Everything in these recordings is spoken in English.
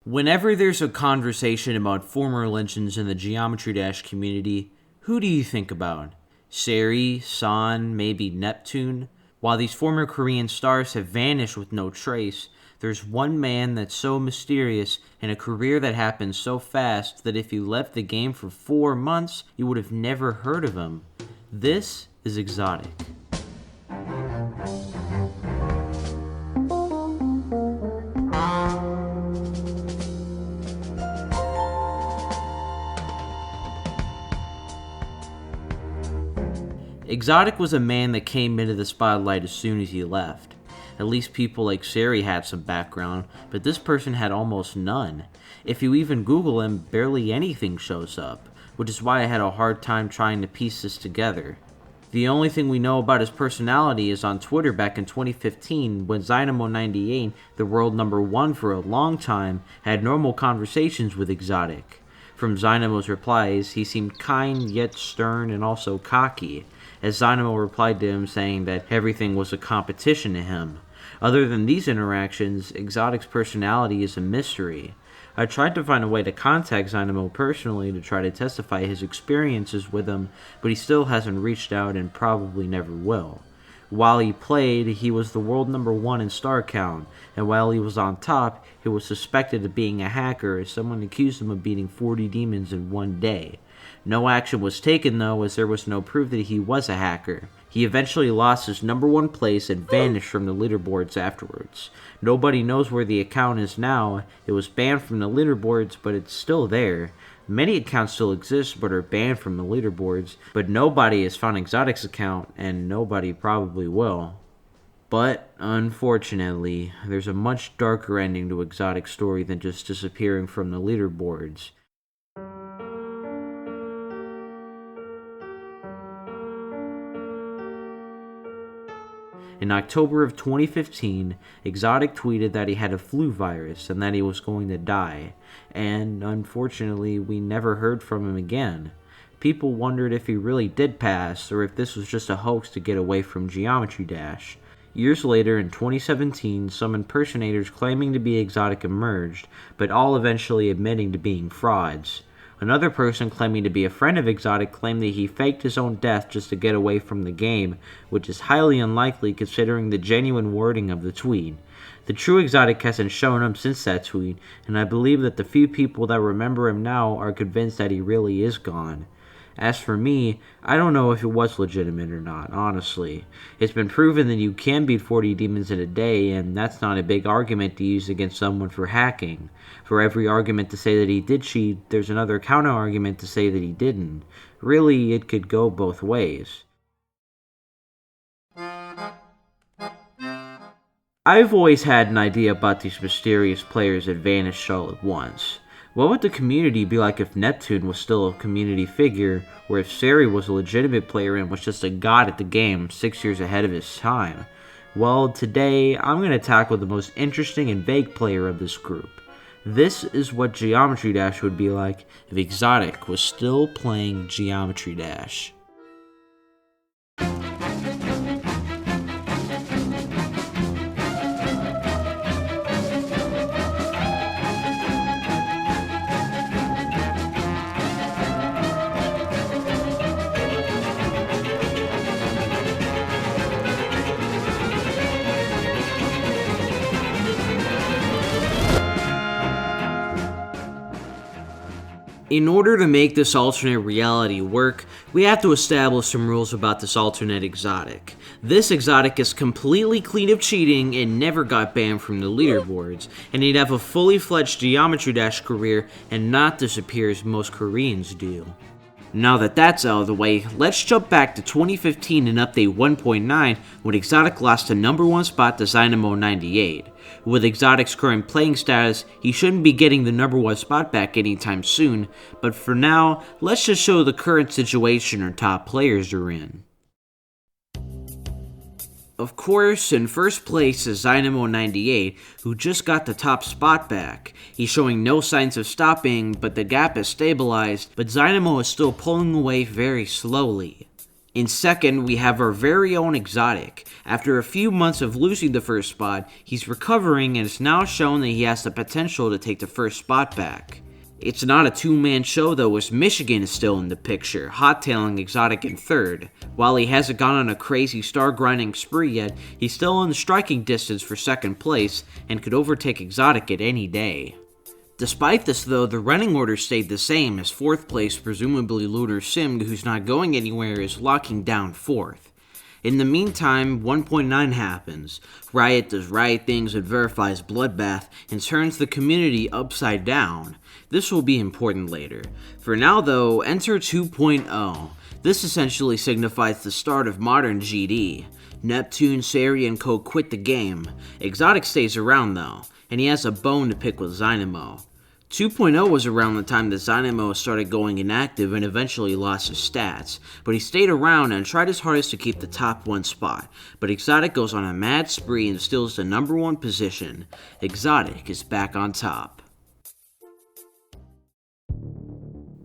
Whenever there's a conversation about former legends in the Geometry Dash community, who do you think about? Seri, San, maybe Neptune? While these former Korean stars have vanished with no trace, there's one man that's so mysterious and a career that happened so fast that if you left the game for 4 months, you would have never heard of him. This is Exotic. Exotic was a man that came into the spotlight as soon as he left. At least people like Seri had some background, but this person had almost none. If you even Google him, barely anything shows up, which is why I had a hard time trying to piece this together. The only thing we know about his personality is on Twitter back in 2015 when Dynamo98, the world number 1 for a long time, had normal conversations with Exotic. From Zynamo's replies, he seemed kind yet stern and also cocky, as Dynamo replied to him saying that everything was a competition to him. Other than these interactions, Exotic's personality is a mystery. I tried to find a way to contact Dynamo personally to try to testify his experiences with him, but he still hasn't reached out and probably never will. While he played, he was the world number 1 in star count, and while he was on top, he was suspected of being a hacker as someone accused him of beating 40 demons in one day. No action was taken though, as there was no proof that he was a hacker. He eventually lost his number 1 place and vanished from the leaderboards afterwards. Nobody knows where the account is now. It was banned from the leaderboards, but it's still there. Many accounts still exist but are banned from the leaderboards, but nobody has found Exotic's account, and nobody probably will. But, unfortunately, there's a much darker ending to Exotic's story than just disappearing from the leaderboards. In October of 2015, Exotic tweeted that he had a flu virus and that he was going to die, and unfortunately we never heard from him again. People wondered if he really did pass, or if this was just a hoax to get away from Geometry Dash. Years later, in 2017, some impersonators claiming to be Exotic emerged, but all eventually admitting to being frauds. Another person claiming to be a friend of Exotic claimed that he faked his own death just to get away from the game, which is highly unlikely considering the genuine wording of the tweet. The true Exotic hasn't shown up since that tweet, and I believe that the few people that remember him now are convinced that he really is gone. As for me, I don't know if it was legitimate or not, honestly. It's been proven that you can beat 40 demons in a day, and that's not a big argument to use against someone for hacking. For every argument to say that he did cheat, there's another counter-argument to say that he didn't. Really, it could go both ways. I've always had an idea about these mysterious players that vanished all at once. What would the community be like if Neptune was still a community figure, or if Seri was a legitimate player and was just a god at the game 6 years ahead of his time? Well, today I'm going to tackle the most interesting and vague player of this group. This is what Geometry Dash would be like if Exotic was still playing Geometry Dash. In order to make this alternate reality work, we have to establish some rules about this alternate Exotic. This Exotic is completely clean of cheating and never got banned from the leaderboards, and he'd have a fully fledged Geometry Dash career and not disappear as most Koreans do. Now that that's out of the way, let's jump back to 2015 and update 1.9 when Exotic lost the number 1 spot to Dynamo98. With Exotic's current playing status, he shouldn't be getting the number 1 spot back anytime soon, but for now, let's just show the current situation our top players are in. Of course, in first place is Dynamo98, who just got the top spot back. He's showing no signs of stopping, but the gap has stabilized, but Dynamo is still pulling away very slowly. In second, we have our very own Exotic. After a few months of losing the first spot, he's recovering and it's now shown that he has the potential to take the first spot back. It's not a two-man show though, as Michigan is still in the picture, hot-tailing Exotic in third. While he hasn't gone on a crazy star-grinding spree yet, he's still in striking distance for second place and could overtake Exotic at any day. Despite this though, the running order stayed the same, as fourth place, presumably Lunar Sim, who's not going anywhere, is locking down fourth. In the meantime, 1.9 happens. Riot does Riot things and verifies Bloodbath and turns the community upside down. This will be important later. For now though, enter 2.0. This essentially signifies the start of modern GD. Neptune, Sari, and co quit the game. Exotic stays around though, and he has a bone to pick with Zynamo. 2.0 was around the time that Zynamo started going inactive and eventually lost his stats, but he stayed around and tried his hardest to keep the top 1 spot, but Exotic goes on a mad spree and steals the number 1 position. Exotic is back on top.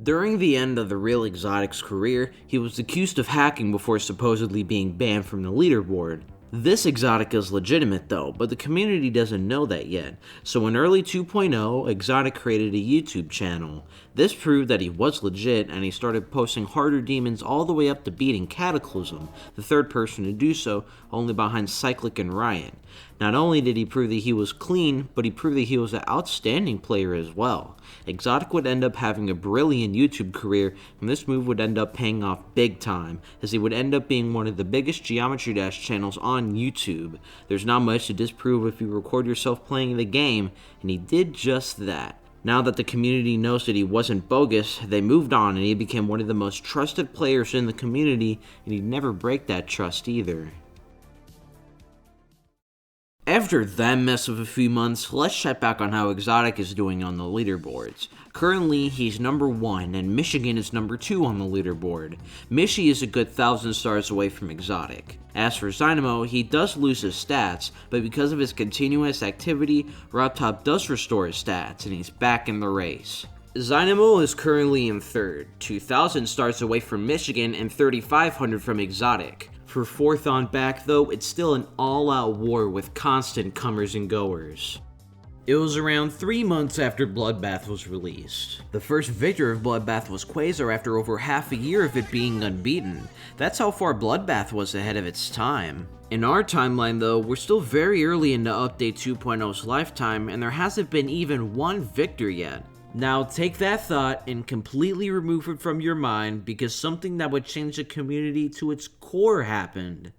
During the end of the real Exotic's career, he was accused of hacking before supposedly being banned from the leaderboard. This Exotic is legitimate though, but the community doesn't know that yet, so in early 2.0, Exotic created a YouTube channel. This proved that he was legit, and he started posting harder demons all the way up to beating Cataclysm, the third person to do so, only behind Cyclic and Riot. Not only did he prove that he was clean, but he proved that he was an outstanding player as well. Exotic would end up having a brilliant YouTube career, and this move would end up paying off big time, as he would end up being one of the biggest Geometry Dash channels on YouTube. There's not much to disprove if you record yourself playing the game, and he did just that. Now that the community knows that he wasn't bogus, they moved on and he became one of the most trusted players in the community, and he'd never break that trust either. After that mess of a few months, let's check back on how Exotic is doing on the leaderboards. Currently, he's number 1, and Michigan is number 2 on the leaderboard. Michi is a good 1,000 stars away from Exotic. As for Zynamo, he does lose his stats, but because of his continuous activity, RobTop does restore his stats, and he's back in the race. Zynamo is currently in third, 2,000 stars away from Michigan and 3,500 from Exotic. For fourth on back though, it's still an all-out war with constant comers and goers. It was around 3 months after Bloodbath was released. The first victor of Bloodbath was Quasar after over half a year of it being unbeaten. That's how far Bloodbath was ahead of its time. In our timeline though, we're still very early into Update 2.0's lifetime, and there hasn't been even one victor yet. Now take that thought and completely remove it from your mind, because something that would change the community to its core happened.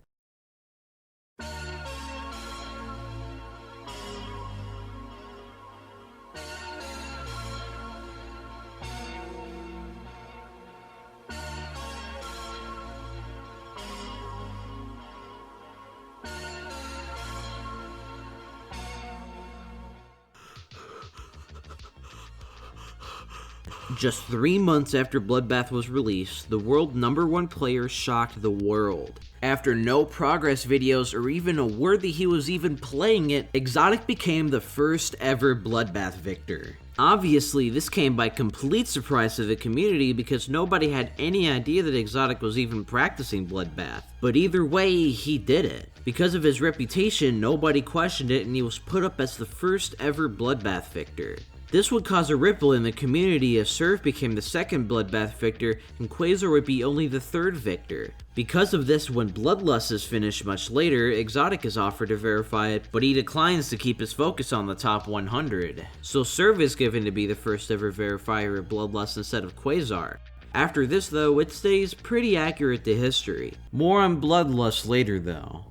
Just 3 months after Bloodbath was released, the world #1 player shocked the world. After no progress videos or even a word that he was even playing it, Exotic became the first ever Bloodbath victor. Obviously, this came by complete surprise to the community because nobody had any idea that Exotic was even practicing Bloodbath. But either way, he did it. Because of his reputation, nobody questioned it, and he was put up as the first ever Bloodbath victor. This would cause a ripple in the community as Surf became the second Bloodbath victor and Quasar would be only the third victor. Because of this, when Bloodlust is finished much later, Exotic is offered to verify it, but he declines to keep his focus on the top 100. So Surf is given to be the first ever verifier of Bloodlust instead of Quasar. After this though, it stays pretty accurate to history. More on Bloodlust later though.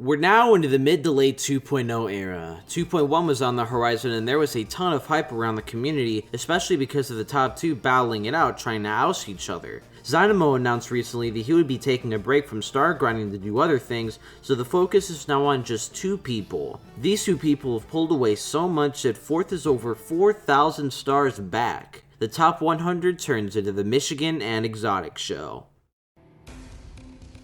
We're now into the mid to late 2.0 era. 2.1 was on the horizon and there was a ton of hype around the community, especially because of the top 2 battling it out trying to oust each other. Zynamo announced recently that he would be taking a break from star grinding to do other things, so the focus is now on just 2 people. These 2 people have pulled away so much that 4th is over 4,000 stars back. The top 100 turns into the Michigan and Exotic show.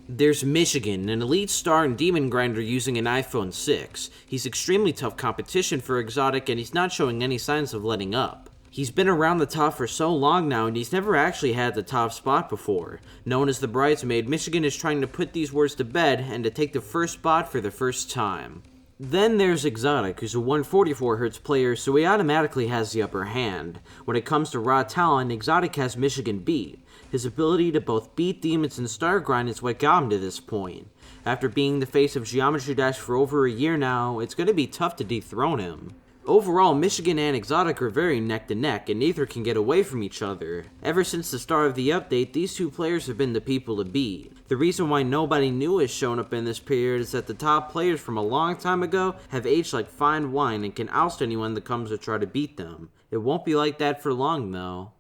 There's Michigan, an elite star and demon grinder using an iPhone 6. He's extremely tough competition for Exotic and he's not showing any signs of letting up. He's been around the top for so long now, and he's never actually had the top spot before. Known as the bridesmaid, Michigan is trying to put these words to bed and to take the first spot for the first time. Then there's Exotic, who's a 144Hz player, so he automatically has the upper hand. When it comes to raw talent, Exotic has Michigan beat. His ability to both beat demons and star grind is what got him to this point. After being the face of Geometry Dash for over a year now, it's going to be tough to dethrone him. Overall, Michigan and Exotic are very neck to neck, and neither can get away from each other. Ever since the start of the update, these two players have been the people to beat. The reason why nobody new has shown up in this period is that the top players from a long time ago have aged like fine wine and can oust anyone that comes to try to beat them. It won't be like that for long though.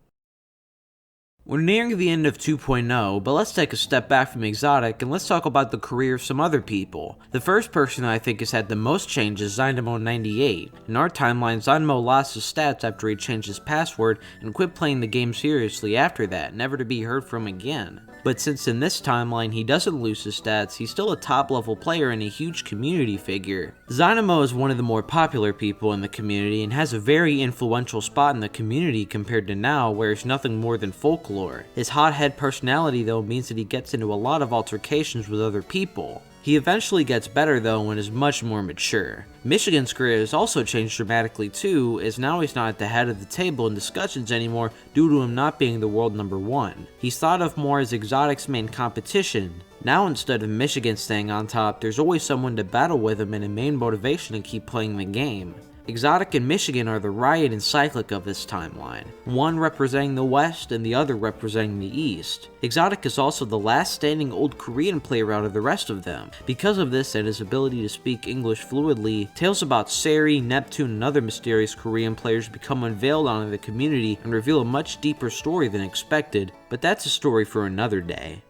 We're nearing the end of 2.0, but let's take a step back from Exotic and let's talk about the career of some other people. The first person that I think has had the most change is Dynamo98. In our timeline, Dynamo lost his stats after he changed his password and quit playing the game seriously after that, never to be heard from again. But since in this timeline he doesn't lose his stats, he's still a top level player and a huge community figure. Dynamo is one of the more popular people in the community and has a very influential spot in the community compared to now, where it's nothing more than folklore. His hothead personality though means that he gets into a lot of altercations with other people. He eventually gets better though and is much more mature. Michigan's career has also changed dramatically too, as now he's not at the head of the table in discussions anymore due to him not being the world number 1. He's thought of more as Exotic's main competition. Now instead of Michigan staying on top, there's always someone to battle with him and a main motivation to keep playing the game. Exotic and Michigan are the Riot and Cyclic of this timeline, one representing the West and the other representing the East. Exotic is also the last standing old Korean player out of the rest of them. Because of this and his ability to speak English fluidly, tales about Sari, Neptune, and other mysterious Korean players become unveiled onto the community and reveal a much deeper story than expected, but that's a story for another day.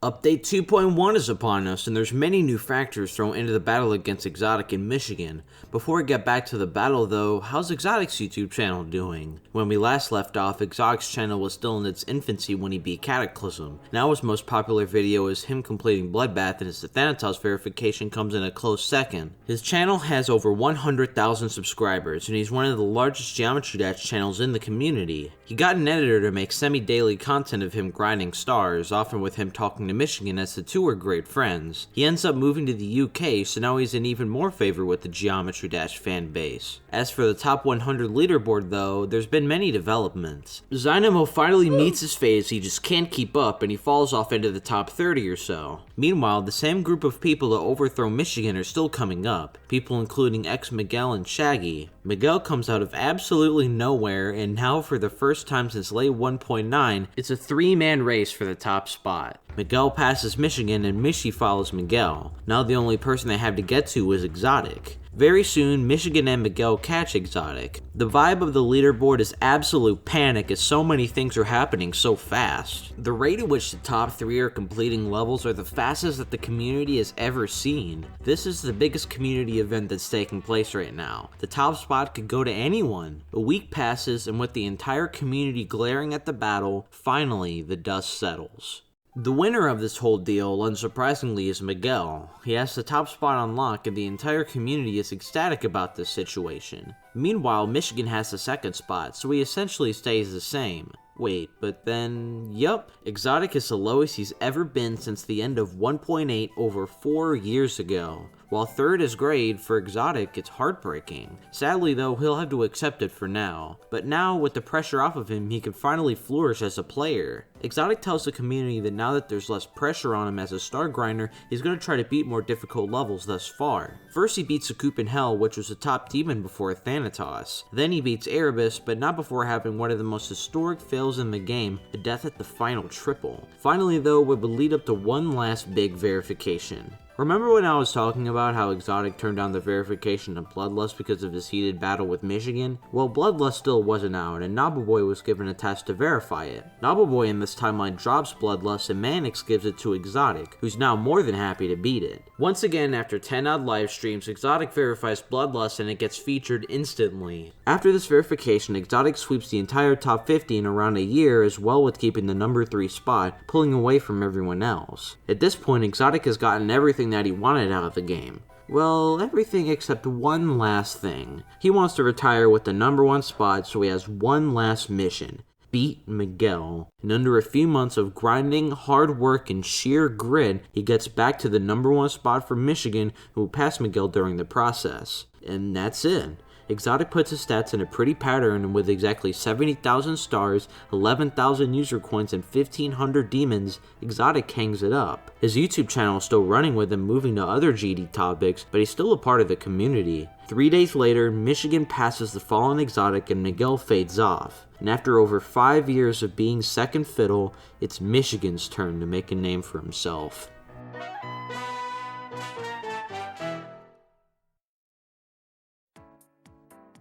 Update 2.1 is upon us, and there's many new factors thrown into the battle against Exotic in Michigan. Before we get back to the battle though, how's Exotic's YouTube channel doing? When we last left off, Exotic's channel was still in its infancy when he beat Cataclysm. Now his most popular video is him completing Bloodbath, and his Thanatos verification comes in a close second. His channel has over 100,000 subscribers, and he's one of the largest Geometry Dash channels in the community. He got an editor to make semi-daily content of him grinding stars, often with him talking to Michigan, as the two are great friends. He ends up moving to the UK, so now he's in even more favor with the Geometry Dash fan base. As for the top 100 leaderboard though, there's been many developments. Dynamo finally meets his phase, he just can't keep up, and he falls off into the top 30 or so. Meanwhile, the same group of people to overthrow Michigan are still coming up, people including Miguel and Shaggy. Miguel comes out of absolutely nowhere, and now for the first time since late 1.9, it's a 3-man race for the top spot. Miguel passes Michigan and Michi follows Miguel. Now the only person they have to get to is Exotic. Very soon, Michigan and Miguel catch Exotic. The vibe of the leaderboard is absolute panic as so many things are happening so fast. The rate at which the top 3 are completing levels are the fastest that the community has ever seen. This is the biggest community event that's taking place right now. The top spot could go to anyone. A week passes, and with the entire community glaring at the battle, finally the dust settles. The winner of this whole deal, unsurprisingly, is Miguel. He has the top spot on lock, and the entire community is ecstatic about this situation. Meanwhile, Michigan has the second spot, so he essentially stays the same. Wait, but then, yup, Exotic is the lowest he's ever been since the end of 1.8 over 4 years ago. While third is great, for Exotic it's heartbreaking. Sadly though, he'll have to accept it for now. But now, with the pressure off of him, he can finally flourish as a player. Exotic tells the community that now that there's less pressure on him as a star grinder, he's going to try to beat more difficult levels thus far. First he beats Sakup in Hell, which was the top demon before Thanatos. Then he beats Erebus, but not before having one of the most historic fails in the game, a death at the final triple. Finally though, it would lead up to one last big verification. Remember when I was talking about how Exotic turned down the verification of Bloodlust because of his heated battle with Michigan? Well, Bloodlust still wasn't out, and Nobbleboy was given a task to verify it. Nobbleboy in this timeline drops Bloodlust, and Mannix gives it to Exotic, who's now more than happy to beat it. Once again, after 10 odd live streams, Exotic verifies Bloodlust and it gets featured instantly. After this verification, Exotic sweeps the entire top 50 in around a year, as well with keeping the number 3 spot, pulling away from everyone else. At this point, Exotic has gotten everything that he wanted out of the game. Well, everything except one last thing. He wants to retire with the #1 spot, so he has one last mission. Beat Miguel. In under a few months of grinding, hard work, and sheer grit, he gets back to the #1 spot for Michigan, who will pass Miguel during the process. And that's it. Exotic puts his stats in a pretty pattern, and with exactly 70,000 stars, 11,000 user coins, and 1,500 demons, Exotic hangs it up. His YouTube channel is still running with him moving to other GD topics, but he's still a part of the community. 3 days later, Michigan passes the fallen Exotic and Miguel fades off. And after over 5 years of being second fiddle, it's Michigan's turn to make a name for himself.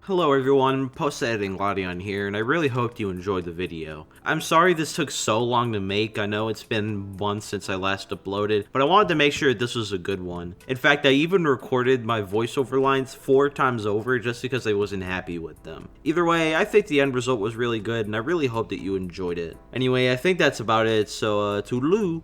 Hello everyone, post-editing Ladion here, and I really hoped you enjoyed the video. I'm sorry this took so long to make. I know it's been months since I last uploaded, but I wanted to make sure this was a good one. In fact, I even recorded my voiceover lines 4 times over just because I wasn't happy with them. Either way, I think the end result was really good, and I really hope that you enjoyed it. Anyway, I think that's about it, so toodaloo!